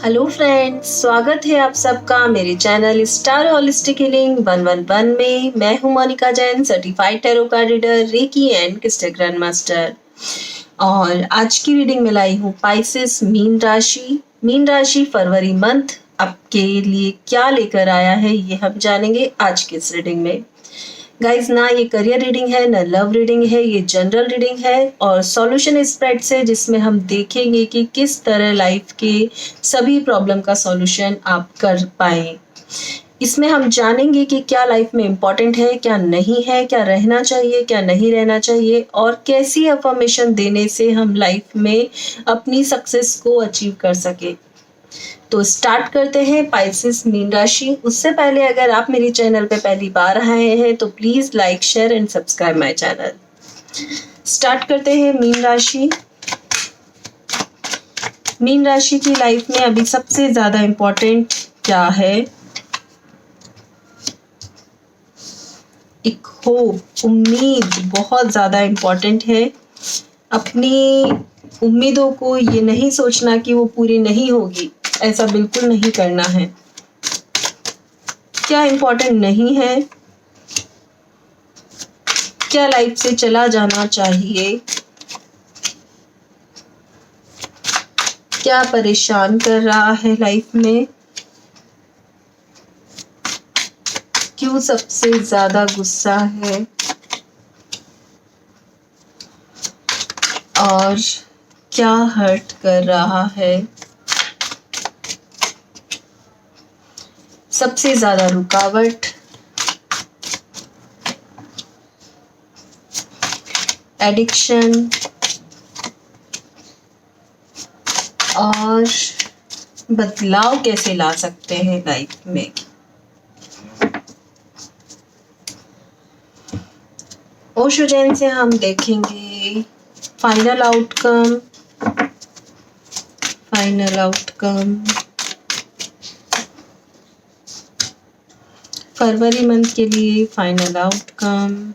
Hello friends, स्वागत है आप सबका मेरे चैनल स्टार होलिस्टिक हीलिंग 111 में। मैं हूं Monika Jain, certified tarot card reader, reiki and crystal grand master. और आज की रीडिंग में लाई हूं पाइसेस मीन राशि। मीन राशि फरवरी मंथ आपके लिए क्या लेकर आया है ये हम जानेंगे आज की इस रीडिंग में। गाइज, ना ये करियर रीडिंग है ना लव रीडिंग है, ये जनरल रीडिंग है और सॉल्यूशन स्प्रेड से, जिसमें हम देखेंगे कि किस तरह लाइफ के सभी प्रॉब्लम का सॉल्यूशन आप कर पाए। इसमें हम जानेंगे कि क्या लाइफ में इम्पोर्टेंट है, क्या नहीं है, क्या रहना चाहिए, क्या नहीं रहना चाहिए और कैसी अफर्मेशन देने से हम लाइफ में अपनी सक्सेस को अचीव कर सके। तो स्टार्ट करते हैं पाइसेस मीन राशि। उससे पहले अगर आप मेरे चैनल पे पहली बार आए हैं तो please like, share and subscribe my channel. Start करते हैं मीन राशि। मीन राशि की लाइफ में अभी सबसे ज्यादा इम्पोर्टेंट क्या है? एक होप, उम्मीद बहुत ज्यादा इम्पोर्टेंट है। अपनी उम्मीदों को ये नहीं सोचना कि वो पूरी नहीं होगी, ऐसा बिल्कुल नहीं करना है। क्या इम्पोर्टेंट नहीं है, क्या लाइफ से चला जाना चाहिए, क्या परेशान कर रहा है लाइफ में, क्यों सबसे ज्यादा गुस्सा है और क्या हर्ट कर रहा है, सबसे ज्यादा रुकावट, एडिक्शन और बदलाव कैसे ला सकते हैं लाइफ में। ओशो जैन से हम देखेंगे फाइनल आउटकम। फरवरी मंथ के लिए फाइनल आउटकम।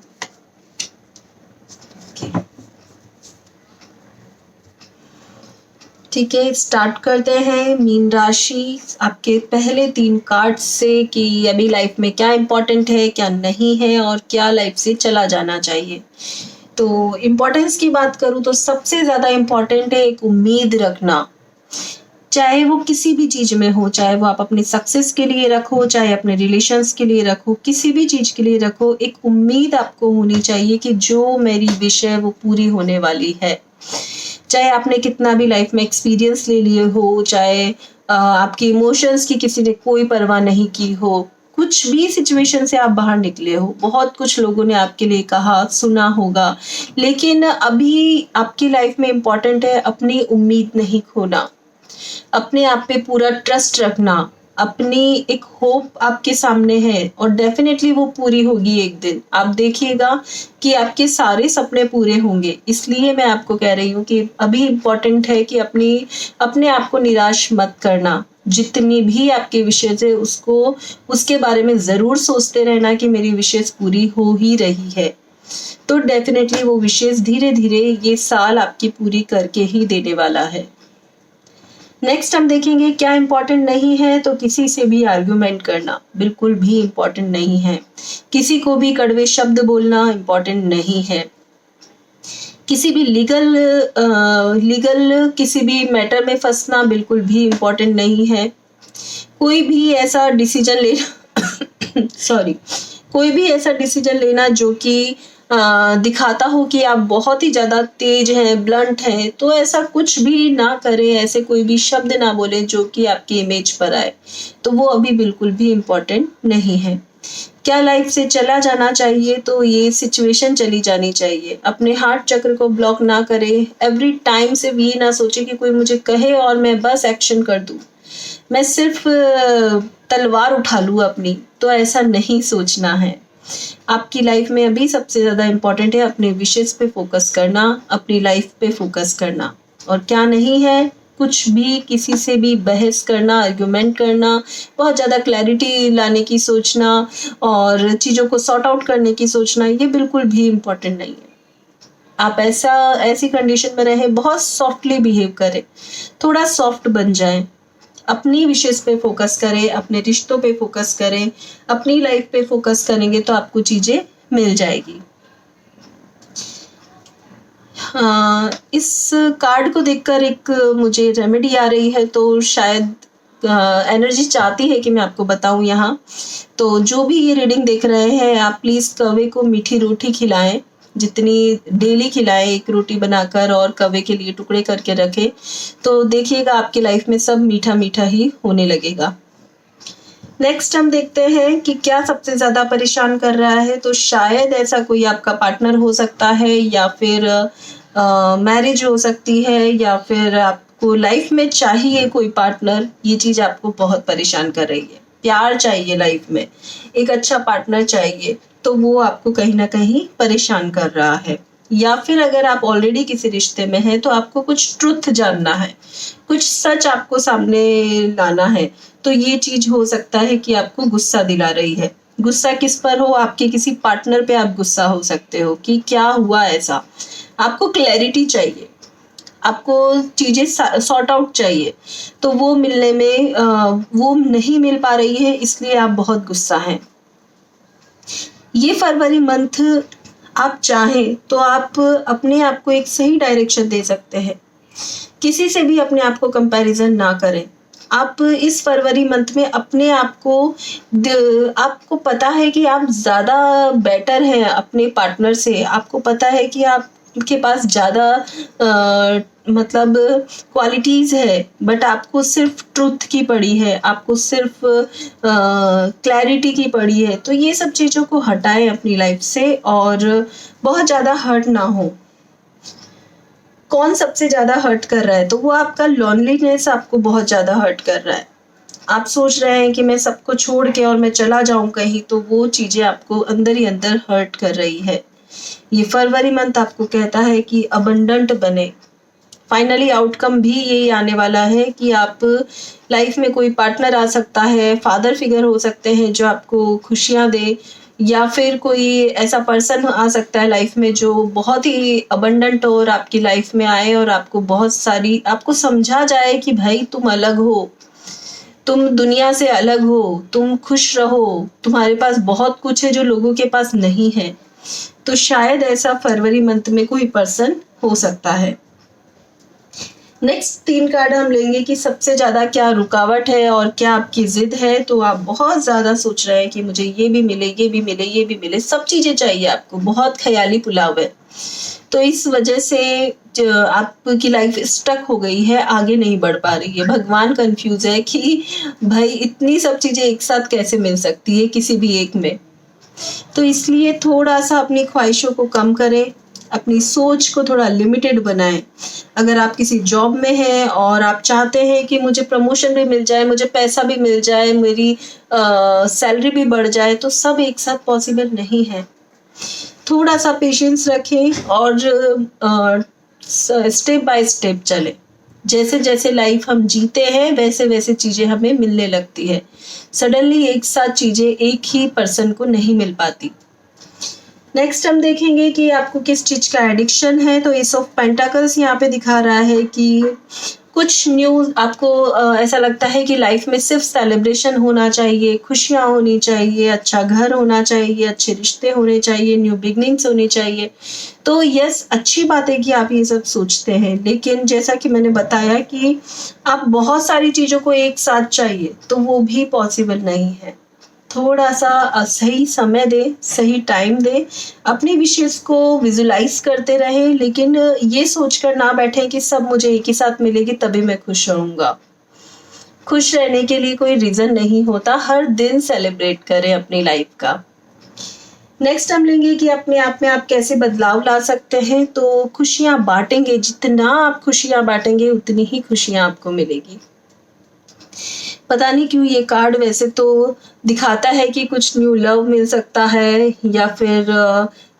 ठीक है, स्टार्ट करते हैं मीन राशि आपके पहले 3 कार्ड से कि अभी लाइफ में क्या इम्पोर्टेंट है, क्या नहीं है और क्या लाइफ से चला जाना चाहिए। तो इम्पोर्टेंस की बात करूँ तो सबसे ज़्यादा इम्पोर्टेंट है एक उम्मीद रखना, चाहे वो किसी भी चीज में हो, चाहे वो आप अपनी सक्सेस के लिए रखो, चाहे अपने रिलेशंस के लिए रखो, किसी भी चीज के लिए रखो, एक उम्मीद आपको होनी चाहिए कि जो मेरी विश है वो पूरी होने वाली है। चाहे आपने कितना भी लाइफ में एक्सपीरियंस ले लिए हो, चाहे आपके इमोशंस की किसी ने कोई परवाह नहीं की हो, कुछ भी सिचुएशन से आप बाहर निकले हो, बहुत कुछ लोगों ने आपके लिए कहा, सुना होगा, लेकिन अभी आपकी लाइफ में इम्पोर्टेंट है अपनी उम्मीद नहीं खोना, अपने आप पे पूरा ट्रस्ट रखना। अपनी एक होप आपके सामने है और डेफिनेटली वो पूरी होगी एक दिन। आप देखिएगा कि आपके सारे सपने पूरे होंगे। इसलिए मैं आपको कह रही हूँ कि अभी इम्पोर्टेंट है कि अपने आप को निराश मत करना। जितनी भी आपके विशेष है उसको उसके बारे में जरूर सोचते रहना कि मेरी विशेष पूरी हो ही रही है। तो डेफिनेटली वो विशेष धीरे धीरे ये साल आपकी पूरी करके ही देने वाला है। नेक्स्ट हम देखेंगे क्या इम्पोर्टेंट नहीं है। तो किसी से भी आर्ग्यूमेंट करना बिल्कुल भी इम्पोर्टेंट नहीं है। किसी को भी कड़वे शब्द बोलना इम्पोर्टेंट नहीं है। किसी भी लीगल किसी भी मैटर में फंसना बिल्कुल भी इम्पोर्टेंट नहीं है। कोई भी ऐसा डिसीजन लेना कोई भी ऐसा डिसीजन लेना जो कि दिखाता हो कि आप बहुत ही ज्यादा तेज हैं, ब्लंट हैं, तो ऐसा कुछ भी ना करें, ऐसे कोई भी शब्द ना बोले जो कि आपकी इमेज पर आए, तो वो अभी बिल्कुल भी इम्पोर्टेंट नहीं है। क्या लाइफ से चला जाना चाहिए? तो ये सिचुएशन चली जानी चाहिए। अपने हार्ट चक्र को ब्लॉक ना करें। एवरी टाइम सिर्फ ये ना सोचे कि कोई मुझे कहे और मैं बस एक्शन कर दूं, मैं सिर्फ तलवार उठा लूं अपनी, तो ऐसा नहीं सोचना है। आपकी लाइफ में अभी सबसे ज्यादा इम्पोर्टेंट है अपने विशेष पे फोकस करना, अपनी लाइफ पे फोकस करना। और क्या नहीं है, कुछ भी किसी से भी बहस करना, आर्ग्यूमेंट करना, बहुत ज़्यादा क्लैरिटी लाने की सोचना और चीज़ों को सॉर्ट आउट करने की सोचना, ये बिल्कुल भी इम्पोर्टेंट नहीं है। आप ऐसी कंडीशन में रहें, बहुत सॉफ्टली बिहेव करें, थोड़ा सॉफ्ट बन जाएं, अपनी विशेष पे फोकस करें, अपने रिश्तों पे फोकस करें, अपनी लाइफ पे फोकस करेंगे तो आपको चीज़ें मिल जाएगी। हाँ, इस कार्ड को देखकर एक मुझे रेमेडी आ रही है, तो शायद एनर्जी चाहती है कि मैं आपको बताऊं यहाँ। तो जो भी ये रीडिंग देख रहे हैं, आप प्लीज़ कौवे को मीठी रोटी खिलाएं, जितनी डेली खिलाएं, एक रोटी बनाकर और कौवे के लिए टुकड़े करके रखें। तो देखिएगा आपकी लाइफ में सब मीठा मीठा ही होने लगेगा। नेक्स्ट हम देखते हैं कि क्या सबसे ज़्यादा परेशान कर रहा है। तो शायद ऐसा कोई आपका पार्टनर हो सकता है, या फिर मैरिज हो सकती है, या फिर आपको लाइफ में चाहिए कोई पार्टनर। ये चीज़ आपको बहुत परेशान कर रही है। प्यार चाहिए लाइफ में, एक अच्छा पार्टनर चाहिए, तो वो आपको कहीं ना कहीं परेशान कर रहा है। या फिर अगर आप ऑलरेडी किसी रिश्ते में हैं तो आपको कुछ ट्रुथ जानना है, कुछ सच आपको सामने लाना है। तो ये चीज हो सकता है कि आपको गुस्सा दिला रही है। गुस्सा किस पर हो? आपके किसी पार्टनर पे आप गुस्सा हो सकते हो कि क्या हुआ ऐसा। आपको क्लैरिटी चाहिए, आपको चीजें सॉर्ट आउट चाहिए, तो वो मिलने में वो नहीं मिल पा रही है, इसलिए आप बहुत गुस्सा हैं। ये फरवरी मंथ आप चाहें तो आप अपने आप को एक सही डायरेक्शन दे सकते हैं। किसी से भी अपने आप को कंपैरिजन ना करें। आप इस फरवरी मंथ में अपने आप को आपको पता है कि आप ज़्यादा बेटर हैं अपने पार्टनर से। आपको पता है कि आपके पास ज़्यादा मतलब क्वालिटीज़ है, बट आपको सिर्फ ट्रुथ की पड़ी है, आपको सिर्फ क्लैरिटी की पड़ी है। तो ये सब चीज़ों को हटाएं अपनी लाइफ से और बहुत ज़्यादा हर्ट ना हो। कौन सबसे ज़्यादा हर्ट कर रहा है? तो वो आपका लॉनलीनेस आपको बहुत ज़्यादा हर्ट कर रहा है। आप सोच रहे हैं कि मैं सबको छोड़ के और मैं चला जाऊं कहीं, तो वो चीज़ें आपको अंदर ही अंदर हर्ट कर रही है। ये फरवरी मंथ आपको कहता है कि अबंडेंट बने। फाइनली आउटकम भी यही आने वाला है कि आप लाइफ में कोई पार्टनर आ सकता है, फादर फिगर हो सकते हैं जो आपको खुशियां दे, या फिर कोई ऐसा पर्सन आ सकता है लाइफ में जो बहुत ही अबंडेंट हो और आपकी लाइफ में आए और आपको बहुत सारी आपको समझा जाए कि भाई तुम अलग हो, तुम दुनिया से अलग हो, तुम खुश रहो, तुम्हारे पास बहुत कुछ है जो लोगों के पास नहीं है। तो शायद ऐसा फरवरी मंथ में कोई पर्सन हो सकता है। नेक्स्ट 3 कार्ड हम लेंगे कि सबसे ज़्यादा क्या रुकावट है और क्या आपकी ज़िद है। तो आप बहुत ज़्यादा सोच रहे हैं कि मुझे ये भी मिले, ये भी मिले, ये भी मिले, सब चीज़ें चाहिए आपको, बहुत ख्याली पुलाव है। तो इस वजह से आपकी लाइफ स्टक हो गई है, आगे नहीं बढ़ पा रही है। भगवान कंफ्यूज है कि भाई इतनी सब चीज़ें एक साथ कैसे मिल सकती है किसी भी एक में। तो इसलिए थोड़ा सा अपनी ख्वाहिशों को कम करें, अपनी सोच को थोड़ा लिमिटेड बनाएं। अगर आप किसी जॉब में हैं और आप चाहते हैं कि मुझे प्रमोशन भी मिल जाए, मुझे पैसा भी मिल जाए, मेरी सैलरी भी बढ़ जाए, तो सब एक साथ पॉसिबल नहीं है। थोड़ा सा पेशेंस रखें और स्टेप बाय स्टेप चलें। जैसे जैसे लाइफ हम जीते हैं वैसे वैसे चीज़ें हमें मिलने लगती है। सडनली एक साथ चीज़ें एक ही पर्सन को नहीं मिल पाती। नेक्स्ट हम देखेंगे कि आपको किस चीज़ का एडिक्शन है। तो एस ऑफ पेंटाकल्स यहाँ पे दिखा रहा है कि कुछ न्यू आपको ऐसा लगता है कि लाइफ में सिर्फ सेलिब्रेशन होना चाहिए, खुशियाँ होनी चाहिए, अच्छा घर होना चाहिए, अच्छे रिश्ते होने चाहिए, न्यू बिगनिंग्स होनी चाहिए। तो यस, अच्छी बात है कि आप ये सब सोचते हैं, लेकिन जैसा कि मैंने बताया कि आप बहुत सारी चीज़ों को एक साथ चाहिए तो वो भी पॉसिबल नहीं है। थोड़ा सा सही समय दें, सही टाइम दें, अपनी विशेष को विजुलाइज करते रहें, लेकिन ये सोचकर ना बैठें कि सब मुझे एक ही साथ मिलेगी तभी मैं खुश रहूँगा। खुश रहने के लिए कोई रीज़न नहीं होता, हर दिन सेलिब्रेट करें अपनी लाइफ का। नेक्स्ट हम लेंगे कि अपने आप में आप कैसे बदलाव ला सकते हैं। तो खुशियाँ बांटेंगे, जितना आप खुशियाँ बांटेंगे उतनी ही खुशियाँ आपको मिलेगी। पता नहीं क्यों ये कार्ड वैसे तो दिखाता है कि कुछ न्यू लव मिल सकता है, या फिर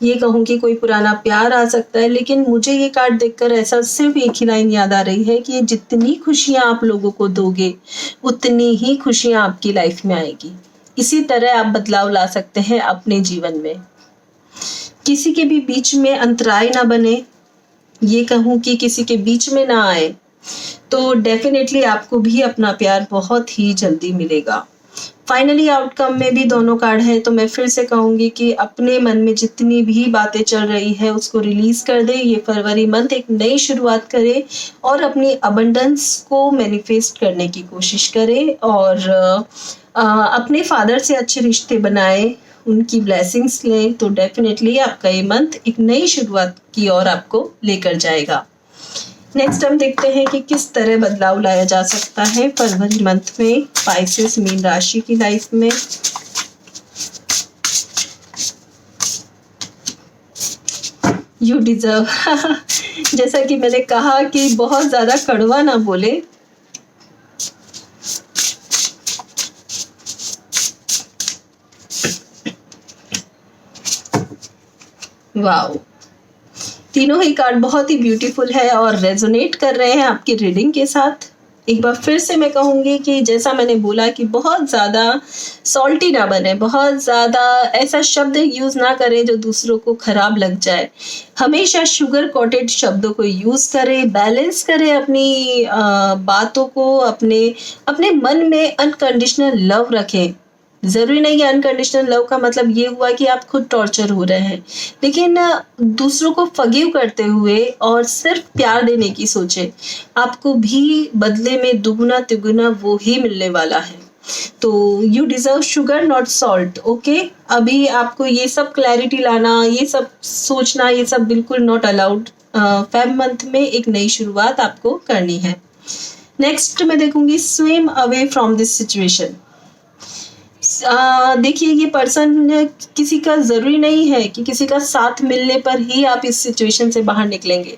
ये कहूँ कि कोई पुराना प्यार आ सकता है, लेकिन मुझे ये कार्ड देखकर ऐसा सिर्फ एक ही लाइन याद आ रही है कि जितनी खुशियाँ आप लोगों को दोगे उतनी ही खुशियाँ आपकी लाइफ में आएगी। इसी तरह आप बदलाव ला सकते हैं अपने जीवन में। किसी के भी बीच में अंतराय ना बने, ये कहूँ कि किसी के बीच में ना आए, तो डेफिनेटली आपको भी अपना प्यार बहुत ही जल्दी मिलेगा। फाइनली आउटकम में भी दोनों कार्ड है, तो मैं फिर से कहूँगी कि अपने मन में जितनी भी बातें चल रही है उसको रिलीज़ कर दें। ये फरवरी मंथ एक नई शुरुआत करें और अपनी अबंडेंस को मैनिफेस्ट करने की कोशिश करें और अपने फादर से अच्छे रिश्ते बनाएं, उनकी ब्लेसिंग्स लें, तो डेफिनेटली आपका ये मंथ एक नई शुरुआत की ओर आपको लेकर जाएगा। नेक्स्ट हम देखते हैं कि किस तरह बदलाव लाया जा सकता है फरवरी मंथ में स्पाइसेस मीन राशि की लाइफ में। यू डिजर्व जैसा कि मैंने कहा कि बहुत ज्यादा कड़वा ना बोले। वाओ, तीनों ही कार्ड बहुत ही ब्यूटीफुल है और रेजोनेट कर रहे हैं आपकी रीडिंग के साथ। एक बार फिर से मैं कहूँगी कि जैसा मैंने बोला कि बहुत ज़्यादा सॉल्टी ना बने, बहुत ज़्यादा ऐसा शब्द यूज़ ना करें जो दूसरों को खराब लग जाए। हमेशा शुगर कोटेड शब्दों को यूज़ करें, बैलेंस करें अपनी बातों को, अपने मन में अनकंडीशनल लव रखें। ज़रूरी नहीं है अनकंडीशनल लव का मतलब ये हुआ कि आप खुद टॉर्चर हो रहे हैं, लेकिन दूसरों को फॉरगिव करते हुए और सिर्फ प्यार देने की सोचें। आपको भी बदले में दुगुना तिगुना वो ही मिलने वाला है। तो you deserve sugar not salt. Okay, अभी आपको ये सब क्लैरिटी लाना, ये सब सोचना, ये सब बिल्कुल नॉट अलाउड। फेब मंथ में एक नई शुरुआत आपको करनी है। नेक्स्ट मैं देखूंगी swim away from this situation. देखिए, ये पर्सन किसी का ज़रूरी नहीं है कि किसी का साथ मिलने पर ही आप इस सिचुएशन से बाहर निकलेंगे।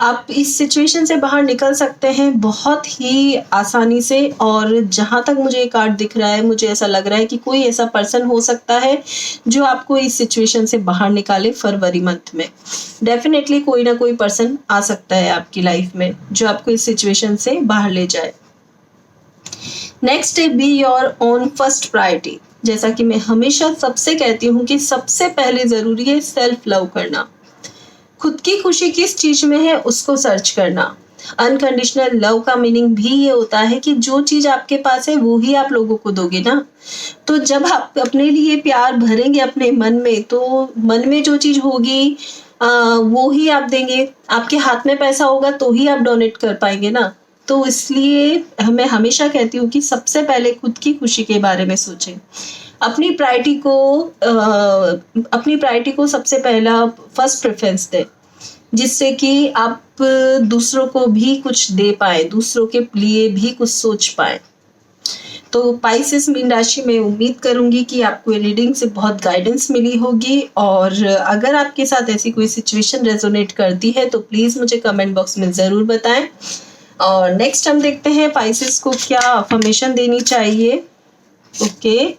आप इस सिचुएशन से बाहर निकल सकते हैं बहुत ही आसानी से, और जहाँ तक मुझे ये कार्ड दिख रहा है मुझे ऐसा लग रहा है कि कोई ऐसा पर्सन हो सकता है जो आपको इस सिचुएशन से बाहर निकाले फरवरी मंथ में। डेफिनेटली कोई ना कोई पर्सन आ सकता है आपकी लाइफ में जो आपको इस सिचुएशन से बाहर ले जाए। नेक्स्ट है be your own first priority. जैसा कि मैं हमेशा सबसे कहती हूँ कि सबसे पहले ज़रूरी है सेल्फ लव करना। खुद की खुशी किस चीज़ में है उसको सर्च करना। अनकंडीशनल लव का मीनिंग भी ये होता है कि जो चीज़ आपके पास है वो ही आप लोगों को दोगे ना। तो जब आप अपने लिए प्यार भरेंगे अपने मन में, तो मन में जो चीज़ होगी वो ही आप देंगे। आपके हाथ में पैसा होगा तो ही आप डोनेट कर पाएंगे ना। तो इसलिए मैं हमेशा कहती हूँ कि सबसे पहले खुद की खुशी के बारे में सोचें। अपनी प्रायोरिटी को सबसे पहला फर्स्ट प्रेफरेंस दें, जिससे कि आप दूसरों को भी कुछ दे पाए, दूसरों के लिए भी कुछ सोच पाए। तो पाइसेस मीन राशि में उम्मीद करूंगी कि आपको रीडिंग से बहुत गाइडेंस मिली होगी, और अगर आपके साथ ऐसी कोई सिचुएशन रेजोनेट करती है तो प्लीज़ मुझे कमेंट बॉक्स में ज़रूर बताएं। और नेक्स्ट हम देखते हैं पाइसेस को क्या अफर्मेशन देनी चाहिए। Okay,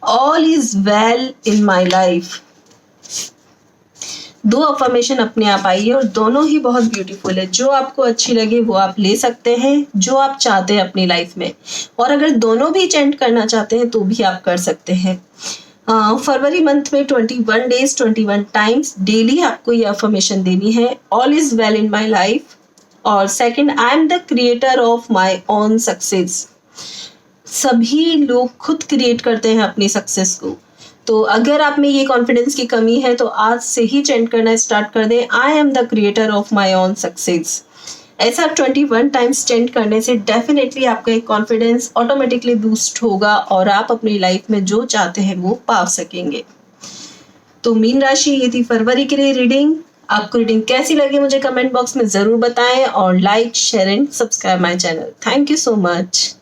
all is well in my life. 2 affirmation अपने आप आई है और दोनों ही बहुत ब्यूटीफुल है। जो आपको अच्छी लगे वो आप ले सकते हैं, जो आप चाहते हैं अपनी लाइफ में। और अगर दोनों भी चेंट करना चाहते हैं तो भी आप कर सकते हैं। फरवरी मंथ में 21 डेज 21 टाइम्स डेली आपको ये अफर्मेशन देनी है। All is well in my life, और second, I am the creator of my own success. सभी लोग खुद क्रिएट करते हैं अपनी सक्सेस को। तो अगर आप में ये कॉन्फिडेंस की कमी है तो आज से ही चेंट करना स्टार्ट कर दें, आई am the creator of my own success. ऐसा 21 टाइम्स चेंट करने से डेफिनेटली आपका एक कॉन्फिडेंस ऑटोमेटिकली बूस्ट होगा और आप अपनी लाइफ में जो चाहते हैं वो पा सकेंगे। तो मीन राशि, ये थी फरवरी के लिए रीडिंग। आपको रीडिंग कैसी लगी मुझे कमेंट बॉक्स में ज़रूर बताएं, और like share and subscribe my channel. Thank you so much.